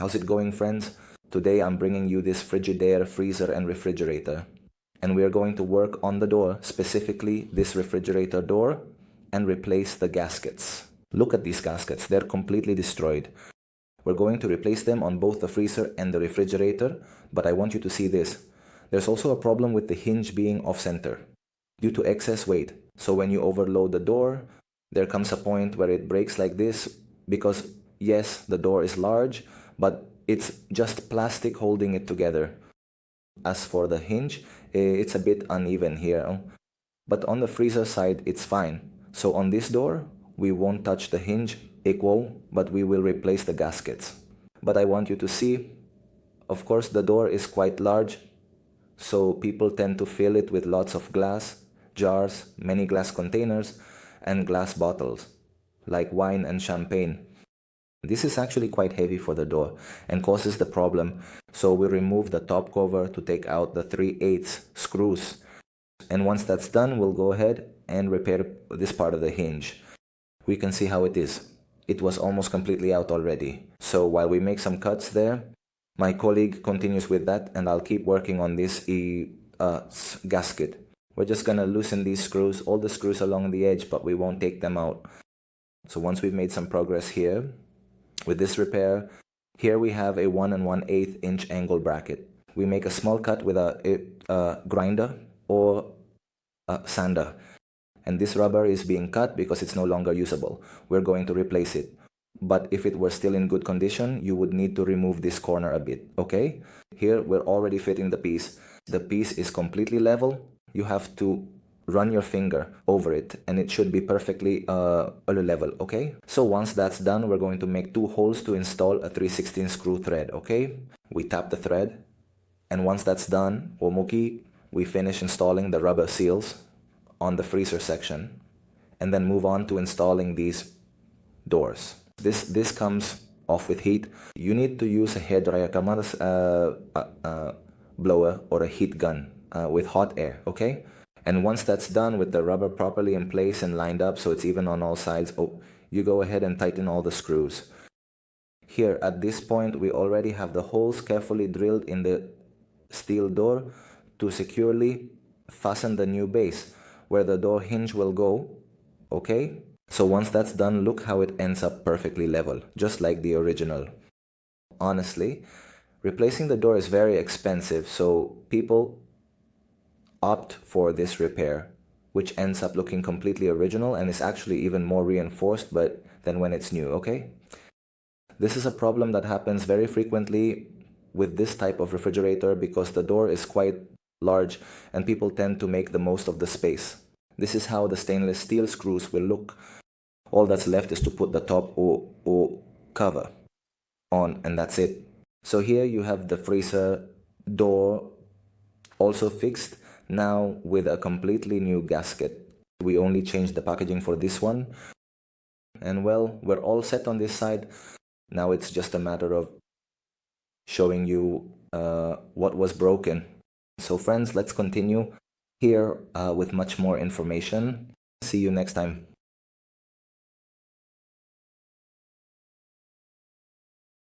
How's it going, friends? Today I'm bringing you this Frigidaire freezer and refrigerator. And we are going to work on the door, specifically this refrigerator door, and replace the gaskets. Look at these gaskets, they're completely destroyed. We're going to replace them on both the freezer and the refrigerator, but I want you to see this. There's also a problem with the hinge being off-center due to excess weight. So when you overload the door, there comes a point where it breaks like this because, yes, the door is large, but it's just plastic holding it together. As for the hinge, it's a bit uneven here, but on the freezer side, it's fine. So on this door, we won't touch the hinge equal, but we will replace the gaskets. But I want you to see, of course, the door is quite large, so people tend to fill it with lots of glass, jars, many glass containers, and glass bottles, like wine and champagne. This is actually quite heavy for the door and causes the problem, so we remove the top cover to take out the 3/8 screws. And once that's done, we'll go ahead and repair this part of the hinge. We can see how it is. It was almost completely out already. So while we make some cuts there, my colleague continues with that, and I'll keep working on this gasket. We're just gonna loosen these screws, all the screws along the edge, but we won't take them out. So once we've made some progress here, with this repair, here we have a 1 1/8 inch angle bracket. We make a small cut with a grinder or a sander. And this rubber is being cut because it's no longer usable. We're going to replace it. But if it were still in good condition, you would need to remove this corner a bit, okay? Here, we're already fitting the piece. The piece is completely level. You have to run your finger over it, and it should be perfectly level, okay? So once that's done, we're going to make 2 holes to install a 3/16 screw thread, okay? We tap the thread, and once that's done, we finish installing the rubber seals on the freezer section, and then move on to installing these doors. This comes off with heat. You need to use a hairdryer blower or a heat gun with hot air, okay? And once that's done with the rubber properly in place and lined up so it's even on all sides, you go ahead and tighten all the screws. Here at this point, we already have the holes carefully drilled in the steel door to securely fasten the new base where the door hinge will go, okay? So once that's done, look how it ends up perfectly level, just like the original. Honestly, replacing the door is very expensive, so people opt for this repair, which ends up looking completely original and is actually even more reinforced than when it's new, okay? This is a problem that happens very frequently with this type of refrigerator because the door is quite large and people tend to make the most of the space. This is how the stainless steel screws will look. All that's left is to put the top or cover on, and that's it. So here you have the freezer door also fixed, now with a completely new gasket. We only changed the packaging for this one. And well, we're all set on this side. Now it's just a matter of showing you what was broken. So friends, let's continue here with much more information. See you next time.